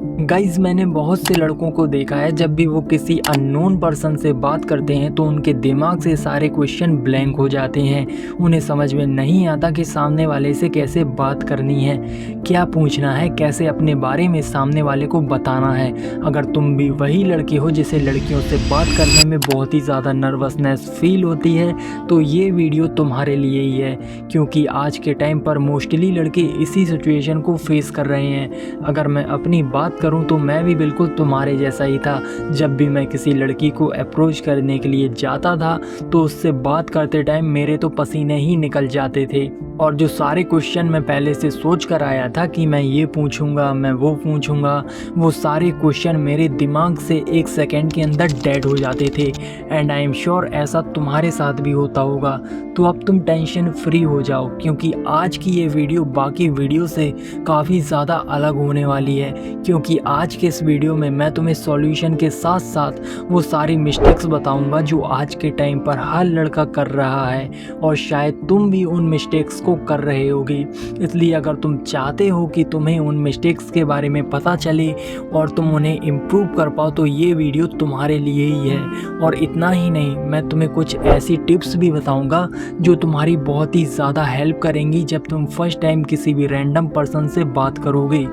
Guys मैंने बहुत से लड़कों को देखा है, जब भी वो किसी अननोन पर्सन से बात करते हैं तो उनके दिमाग से सारे क्वेश्चन ब्लैंक हो जाते हैं। उन्हें समझ में नहीं आता कि सामने वाले से कैसे बात करनी है, क्या पूछना है, कैसे अपने बारे में सामने वाले को बताना है। अगर तुम भी वही लड़के हो जिसे लड़कियों से बात करने में बहुत ही ज़्यादा नर्वसनेस फील होती है, तो ये वीडियो तुम्हारे लिए ही है, क्योंकि आज के टाइम पर मोस्टली लड़के इसी सिचुएशन को फेस कर रहे हैं। अगर मैं अपनी बात करूं तो मैं भी बिल्कुल तुम्हारे जैसा ही था। जब भी मैं किसी लड़की को अप्रोच करने के लिए जाता था तो उससे बात करते टाइम मेरे तो पसीने ही निकल जाते थे, और जो सारे क्वेश्चन मैं पहले से सोच कर आया था कि मैं ये पूछूंगा, मैं वो पूछूंगा, वो सारे क्वेश्चन मेरे दिमाग से एक सेकंड के अंदर डेड हो जाते थे। एंड आई एम श्योर ऐसा तुम्हारे साथ भी होता होगा। तो अब तुम टेंशन फ्री हो जाओ, क्योंकि आज की ये वीडियो बाकी वीडियो से काफ़ी ज़्यादा अलग होने वाली है। क्योंकि आज के इस वीडियो में मैं तुम्हें सॉल्यूशन के साथ साथ वो सारी मिस्टेक्स बताऊंगा जो आज के टाइम पर हर लड़का कर रहा है, और शायद तुम भी उन मिस्टेक्स को कर रहे होगी। इसलिए अगर तुम चाहते हो कि तुम्हें उन मिस्टेक्स के बारे में पता चले और तुम उन्हें इम्प्रूव कर पाओ, तो ये वीडियो तुम्हारे लिए ही है। और इतना ही नहीं, मैं तुम्हें कुछ ऐसी टिप्स भी बताऊंगा जो तुम्हारी बहुत ही ज़्यादा हेल्प करेंगी जब तुम फर्स्ट टाइम किसी भी रैंडम पर्सन से बात करोगे।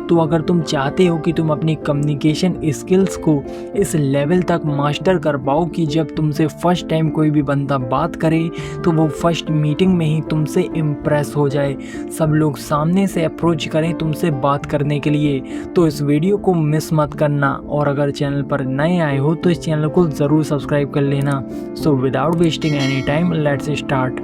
तो अगर तुम चाहते हो कि तुम अपनी कम्युनिकेशन स्किल्स को इस लेवल तक मास्टर कर पाओ कि जब तुमसे फर्स्ट टाइम कोई भी बंदा बात करे तो वो फर्स्ट मीटिंग में ही तुमसे इम्प्रेस हो जाए, सब लोग सामने से अप्रोच करें तुमसे बात करने के लिए, तो इस वीडियो को मिस मत करना। और अगर चैनल पर नए आए हो तो इस चैनल को ज़रूर सब्सक्राइब कर लेना। So without wasting any time let's start.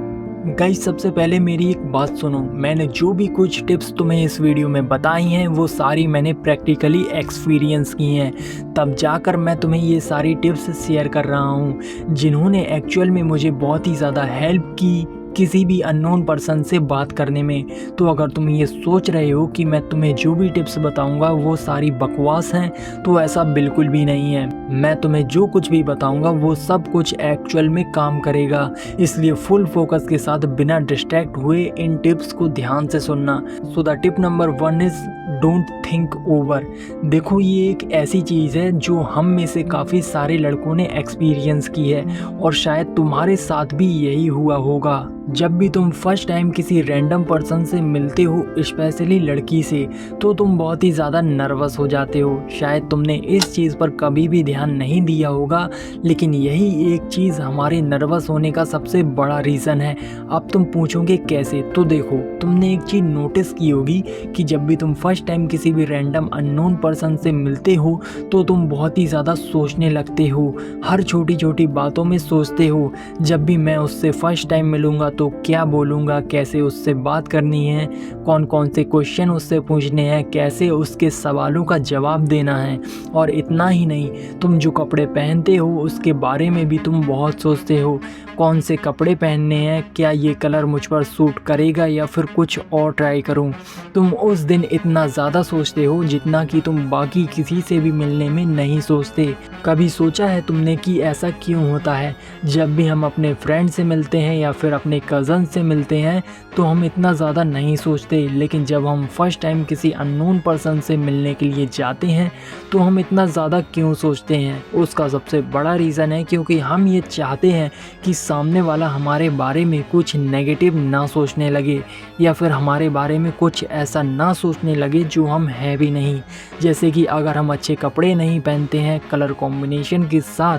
Guys सबसे पहले मेरी एक बात सुनो, मैंने जो भी कुछ टिप्स तुम्हें इस वीडियो में बताई हैं वो सारी मैंने प्रैक्टिकली एक्सपीरियंस की हैं, तब जाकर मैं तुम्हें ये सारी टिप्स शेयर कर रहा हूँ जिन्होंने एक्चुअल में मुझे बहुत ही ज़्यादा हेल्प की किसी भी अननोन पर्सन से बात करने में। तो अगर तुम ये सोच रहे हो कि मैं तुम्हें जो भी टिप्स बताऊंगा वो सारी बकवास हैं, तो ऐसा बिल्कुल भी नहीं है। मैं तुम्हें जो कुछ भी बताऊंगा वो सब कुछ एक्चुअल में काम करेगा, इसलिए फुल फोकस के साथ बिना डिस्ट्रैक्ट हुए इन टिप्स को ध्यान से सुनना। So the tip number 1 is don't think over. देखो ये एक ऐसी चीज़ है जो हम में से काफ़ी सारे लड़कों ने एक्सपीरियंस की है, और शायद तुम्हारे साथ भी यही हुआ होगा। जब भी तुम फर्स्ट टाइम किसी रैंडम पर्सन से मिलते हो, स्पेशली लड़की से, तो तुम बहुत ही ज़्यादा नर्वस हो जाते हो। शायद तुमने इस चीज़ पर कभी भी ध्यान नहीं दिया होगा, लेकिन यही एक चीज़ हमारे नर्वस होने का सबसे बड़ा रीज़न है। अब तुम पूछोगे कैसे, तो देखो तुमने एक चीज़ नोटिस की होगी कि जब भी तुम फर्स्ट टाइम किसी भी रैंडम अननोन पर्सन से मिलते हो तो तुम बहुत ही ज़्यादा सोचने लगते हो, हर छोटी छोटी बातों में सोचते हो। जब भी मैं उससे फर्स्ट टाइम मिलूँगा तो क्या बोलूँगा, कैसे उससे बात करनी है, कौन कौन से क्वेश्चन उससे पूछने हैं, कैसे उसके सवालों का जवाब देना है। और इतना ही नहीं, तुम जो कपड़े पहनते हो उसके बारे में भी तुम बहुत सोचते हो, कौन से कपड़े पहनने हैं, क्या ये कलर मुझ पर सूट करेगा या फिर कुछ और ट्राई करूं। तुम उस दिन इतना ज़्यादा सोचते हो जितना कि तुम बाकी किसी से भी मिलने में नहीं सोचते। कभी सोचा है तुमने कि ऐसा क्यों होता है? जब भी हम अपने फ्रेंड से मिलते हैं या फिर अपने कज़न से मिलते हैं तो हम इतना ज़्यादा नहीं सोचते, लेकिन जब हम फर्स्ट टाइम किसी अननोन पर्सन से मिलने के लिए जाते हैं तो हम इतना ज़्यादा क्यों सोचते हैं? उसका सबसे बड़ा रीज़न है क्योंकि हम ये चाहते हैं कि सामने वाला हमारे बारे में कुछ नेगेटिव ना सोचने लगे, या फिर हमारे बारे में कुछ ऐसा ना सोचने लगे जो हम हैं भी नहीं। जैसे कि अगर हम अच्छे कपड़े नहीं पहनते हैं कलर कॉम्बिनेशन के साथ,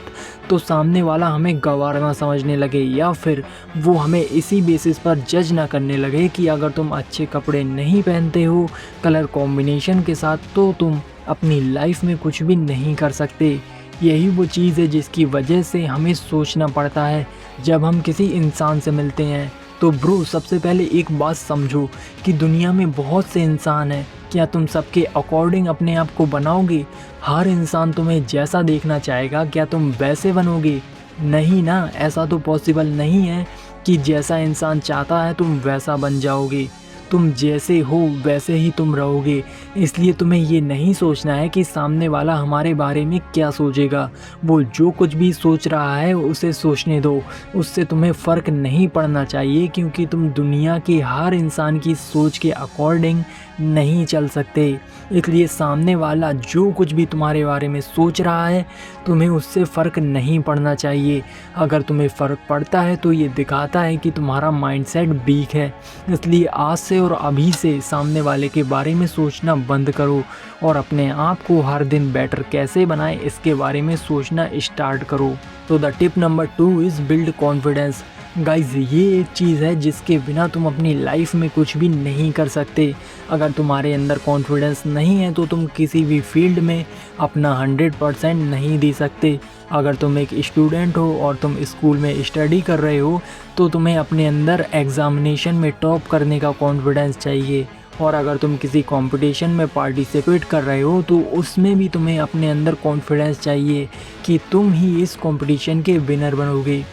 तो सामने वाला हमें गंवार ना समझने लगे, या फिर वो हमें इसी बेसिस पर जज ना करने लगे कि अगर तुम अच्छे कपड़े नहीं पहनते हो कलर कॉम्बिनेशन के साथ तो तुम अपनी लाइफ में कुछ भी नहीं कर सकते। यही वो चीज़ है जिसकी वजह से हमें सोचना पड़ता है जब हम किसी इंसान से मिलते हैं। तो ब्रो सबसे पहले एक बात समझो कि दुनिया में बहुत से इंसान हैं, क्या तुम सबके अकॉर्डिंग अपने आप को बनाओगे? हर इंसान तुम्हें जैसा देखना चाहेगा, क्या तुम वैसे बनोगे? नहीं ना, ऐसा तो पॉसिबल नहीं है कि जैसा इंसान चाहता है तुम वैसा बन जाओगे। तुम जैसे हो वैसे ही तुम रहोगे। इसलिए तुम्हें ये नहीं सोचना है कि सामने वाला हमारे बारे में क्या सोचेगा। वो जो कुछ भी सोच रहा है उसे सोचने दो, उससे तुम्हें फ़र्क नहीं पड़ना चाहिए, क्योंकि तुम दुनिया के हर इंसान की सोच के अकॉर्डिंग नहीं चल सकते। इसलिए सामने वाला जो कुछ भी तुम्हारे बारे में सोच रहा है तुम्हें उससे फ़र्क नहीं पड़ना चाहिए। अगर तुम्हें फ़र्क पड़ता है तो ये दिखाता है कि तुम्हारा माइंडसेट वीक है। इसलिए आज से और अभी से सामने वाले के बारे में सोचना बंद करो और अपने आप को हर दिन बेटर कैसे बनाएं इसके बारे में सोचना स्टार्ट करो। तो the tip number 2 is build confidence. Guys, ये एक चीज़ है जिसके बिना तुम अपनी लाइफ में कुछ भी नहीं कर सकते। अगर तुम्हारे अंदर कॉन्फिडेंस नहीं है तो तुम किसी भी फील्ड में अपना 100% नहीं दे सकते। अगर तुम एक स्टूडेंट हो और तुम स्कूल में स्टडी कर रहे हो तो तुम्हें अपने अंदर एग्ज़ामिनेशन में टॉप करने का कॉन्फिडेंस चाहिए। और अगर तुम किसी कंपटीशन में पार्टिसिपेट कर रहे हो तो उसमें भी तुम्हें अपने अंदर कॉन्फिडेंस चाहिए कि तुम ही इस कंपटीशन के विनर बनोगे।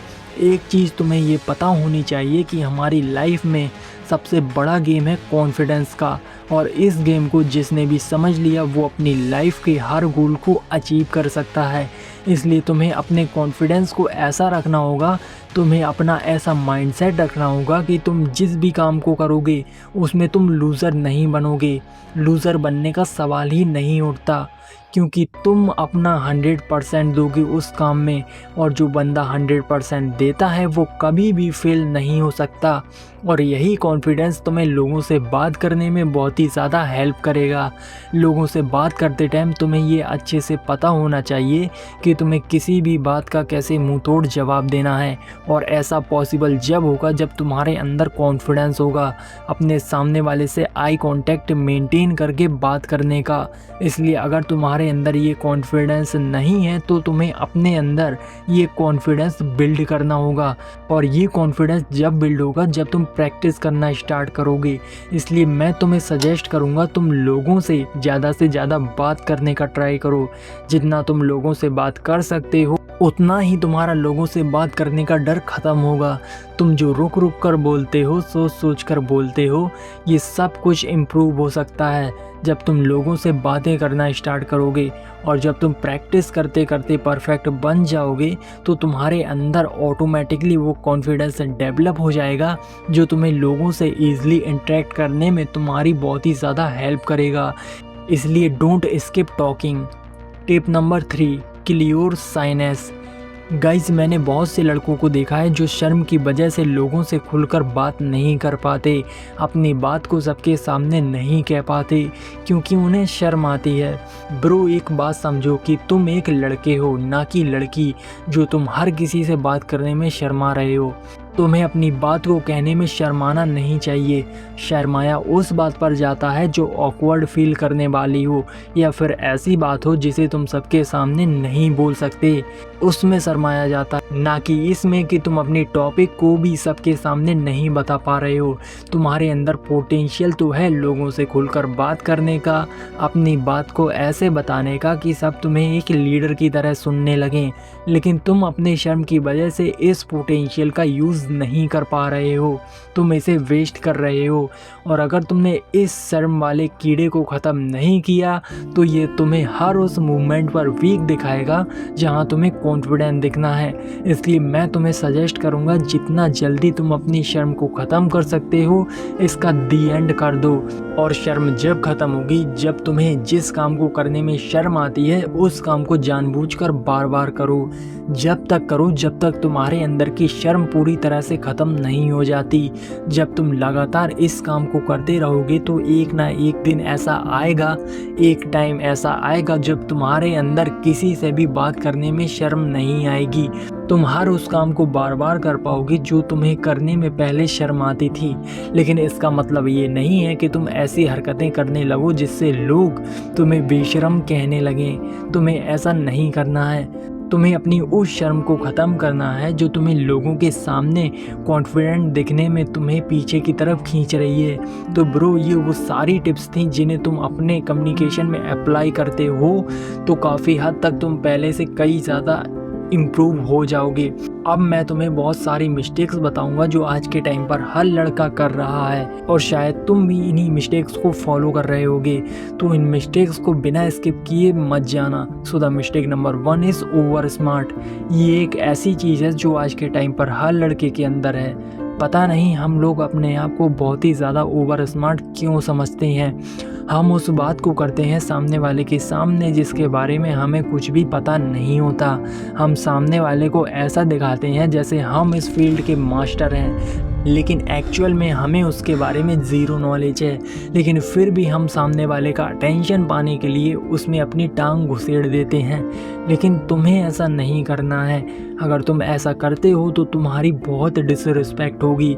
एक चीज़ तुम्हें ये पता होनी चाहिए कि हमारी लाइफ में सबसे बड़ा गेम है कॉन्फिडेंस का, और इस गेम को जिसने भी समझ लिया वो अपनी लाइफ के हर गोल को अचीव कर सकता है। इसलिए तुम्हें अपने कॉन्फिडेंस को ऐसा रखना होगा, तुम्हें अपना ऐसा माइंडसेट रखना होगा कि तुम जिस भी काम को करोगे उसमें तुम लूज़र नहीं बनोगे। लूज़र बनने का सवाल ही नहीं उठता, क्योंकि तुम अपना 100% दोगे उस काम में, और जो बंदा 100% देता है वो कभी भी फेल नहीं हो सकता। और यही कॉन्फिडेंस तुम्हें लोगों से बात करने में बहुत ही ज़्यादा हेल्प करेगा। लोगों से बात करते टाइम तुम्हें ये अच्छे से पता होना चाहिए कि तुम्हें किसी भी बात का कैसे मुंह तोड़ जवाब देना है, और ऐसा पॉसिबल जब होगा जब तुम्हारे अंदर कॉन्फिडेंस होगा अपने सामने वाले से आई कांटेक्ट मेंटेन करके बात करने का। इसलिए अगर तुम्हारे अंदर ये कॉन्फिडेंस नहीं है तो तुम्हें अपने अंदर ये कॉन्फिडेंस बिल्ड करना होगा, और ये कॉन्फिडेंस जब बिल्ड होगा जब तुम प्रैक्टिस करना स्टार्ट करोगे। इसलिए मैं तुम्हें सजेस्ट करूँगा तुम लोगों से ज़्यादा बात करने का ट्राई करो। जितना तुम लोगों से बात कर सकते हो उतना ही तुम्हारा लोगों से बात करने का डर ख़त्म होगा। तुम जो रुक रुक कर बोलते हो, सोच सोच कर बोलते हो, ये सब कुछ इम्प्रूव हो सकता है जब तुम लोगों से बातें करना स्टार्ट करोगे। और जब तुम प्रैक्टिस करते करते परफेक्ट बन जाओगे तो तुम्हारे अंदर ऑटोमेटिकली वो कॉन्फिडेंस डेवलप हो जाएगा, जो तुम्हें लोगों से ईज़िली इंटरेक्ट करने में तुम्हारी बहुत ही ज़्यादा हेल्प करेगा। इसलिए don't skip talking. Tip number 3, kill your shyness. Guys, मैंने बहुत से लड़कों को देखा है जो शर्म की वजह से लोगों से खुलकर बात नहीं कर पाते, अपनी बात को सबके सामने नहीं कह पाते क्योंकि उन्हें शर्म आती है। ब्रो, एक बात समझो कि तुम एक लड़के हो ना कि लड़की, जो तुम हर किसी से बात करने में शर्मा रहे हो। तुम्हें अपनी बात को कहने में शर्माना नहीं चाहिए। शर्माया उस बात पर जाता है जो ऑकवर्ड फील करने वाली हो, या फिर ऐसी बात हो जिसे तुम सबके सामने नहीं बोल सकते, उसमें शर्माया जाता है, ना कि इसमें कि तुम अपनी टॉपिक को भी सबके सामने नहीं बता पा रहे हो। तुम्हारे अंदर पोटेंशियल तो है लोगों से खुलकर बात करने का, अपनी बात को ऐसे बताने का कि सब तुम्हें एक लीडर की तरह सुनने लगें, लेकिन तुम अपने शर्म की वजह से इस पोटेंशियल का यूज़ नहीं कर पा रहे हो, तुम इसे वेस्ट कर रहे हो। और अगर तुमने इस शर्म वाले कीड़े को ख़त्म नहीं किया तो ये तुम्हें हर उस मूवमेंट पर वीक दिखाएगा जहां तुम्हें कॉन्फिडेंट दिखना है। इसलिए मैं तुम्हें सजेस्ट करूंगा जितना जल्दी तुम अपनी शर्म को ख़त्म कर सकते हो इसका दी एंड कर दो। और शर्म जब ख़त्म होगी जब तुम्हें जिस काम को करने में शर्म आती है उस काम को जानबूझकर बार बार करो। जब तक करो जब तक तुम्हारे अंदर की शर्म पूरी तरह से ख़त्म नहीं हो जाती। जब तुम लगातार इस काम को करते रहोगे तो एक ना एक दिन ऐसा आएगा, एक टाइम ऐसा आएगा जब तुम्हारे अंदर किसी से भी बात करने में शर्म नहीं आएगी। तुम हर उस काम को बार बार कर पाओगे जो तुम्हें करने में पहले शर्म आती थी। लेकिन इसका मतलब ये नहीं है कि तुम ऐसी हरकतें करने लगो जिससे लोग तुम्हें बेशर्म कहने लगें। तुम्हें ऐसा नहीं करना है। तुम्हें अपनी उस शर्म को ख़त्म करना है जो तुम्हें लोगों के सामने कॉन्फिडेंट दिखने में तुम्हें पीछे की तरफ खींच रही है। तो ब्रो, ये वो सारी टिप्स थी जिन्हें तुम अपने कम्युनिकेशन में अप्लाई करते हो तो काफ़ी हद तक तुम पहले से कई ज़्यादा इम्प्रूव हो जाओगे। अब मैं तुम्हें बहुत सारी मिस्टेक्स बताऊंगा जो आज के टाइम पर हर लड़का कर रहा है और शायद तुम भी इन्हीं मिस्टेक्स को फॉलो कर रहे होगे। तो इन मिस्टेक्स को बिना स्किप किए मत जाना। So the mistake number 1 is over smart. ये एक ऐसी चीज़ है जो आज के टाइम पर हर लड़के के अंदर है। पता नहीं हम लोग अपने आप को बहुत ही ज़्यादा ओवर स्मार्ट क्यों समझते हैं। हम उस बात को करते हैं सामने वाले के सामने जिसके बारे में हमें कुछ भी पता नहीं होता। हम सामने वाले को ऐसा दिखाते हैं जैसे हम इस फील्ड के मास्टर हैं, लेकिन एक्चुअल में हमें उसके बारे में ज़ीरो नॉलेज है। लेकिन फिर भी हम सामने वाले का अटेंशन पाने के लिए उसमें अपनी टांग घुसेड़ देते हैं। लेकिन तुम्हें ऐसा नहीं करना है। अगर तुम ऐसा करते हो तो तुम्हारी बहुत डिसरिस्पेक्ट होगी,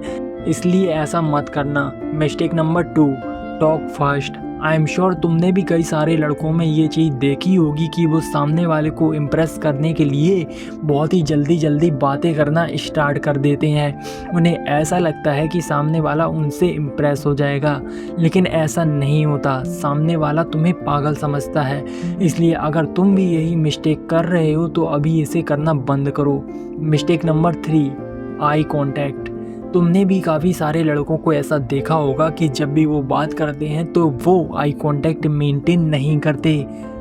इसलिए ऐसा मत करना। Mistake number 2, talk fast. I am sure तुमने भी कई सारे लड़कों में ये चीज़ देखी होगी कि वो सामने वाले को इम्प्रेस करने के लिए बहुत ही जल्दी जल्दी बातें करना स्टार्ट कर देते हैं। उन्हें ऐसा लगता है कि सामने वाला उनसे इम्प्रेस हो जाएगा, लेकिन ऐसा नहीं होता। सामने वाला तुम्हें पागल समझता है। इसलिए अगर तुम भी यही मिस्टेक कर रहे हो तो अभी इसे करना बंद करो। Mistake number 3, eye contact. तुमने भी काफ़ी सारे लड़कों को ऐसा देखा होगा कि जब भी वो बात करते हैं तो वो आई कांटेक्ट मेंटेन नहीं करते,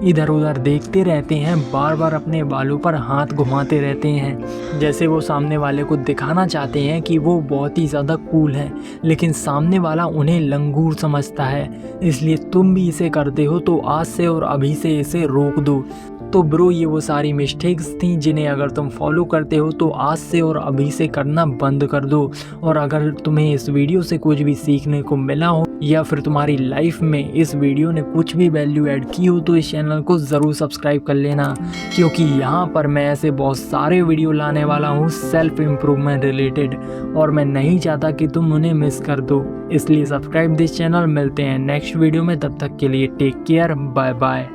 इधर उधर देखते रहते हैं, बार बार अपने बालों पर हाथ घुमाते रहते हैं, जैसे वो सामने वाले को दिखाना चाहते हैं कि वो बहुत ही ज़्यादा कूल है, लेकिन सामने वाला उन्हें लंगूर समझता है। इसलिए तुम भी इसे करते हो तो आज से और अभी से इसे रोक दो। तो ब्रो ये वो सारी मिस्टेक्स थी जिन्हें अगर तुम फॉलो करते हो तो आज से और अभी से करना बंद कर दो। और अगर तुम्हें इस वीडियो से कुछ भी सीखने को मिला हो या फिर तुम्हारी लाइफ में इस वीडियो ने कुछ भी वैल्यू ऐड की हो तो इस चैनल को ज़रूर सब्सक्राइब कर लेना, क्योंकि यहाँ पर मैं ऐसे बहुत सारे वीडियो लाने वाला हूँ सेल्फ इम्प्रूवमेंट रिलेटेड, और मैं नहीं चाहता कि तुम उन्हें मिस कर दो। इसलिए सब्सक्राइब दिस चैनल। मिलते हैं नेक्स्ट वीडियो में, तब तक के लिए टेक केयर, बाय बाय।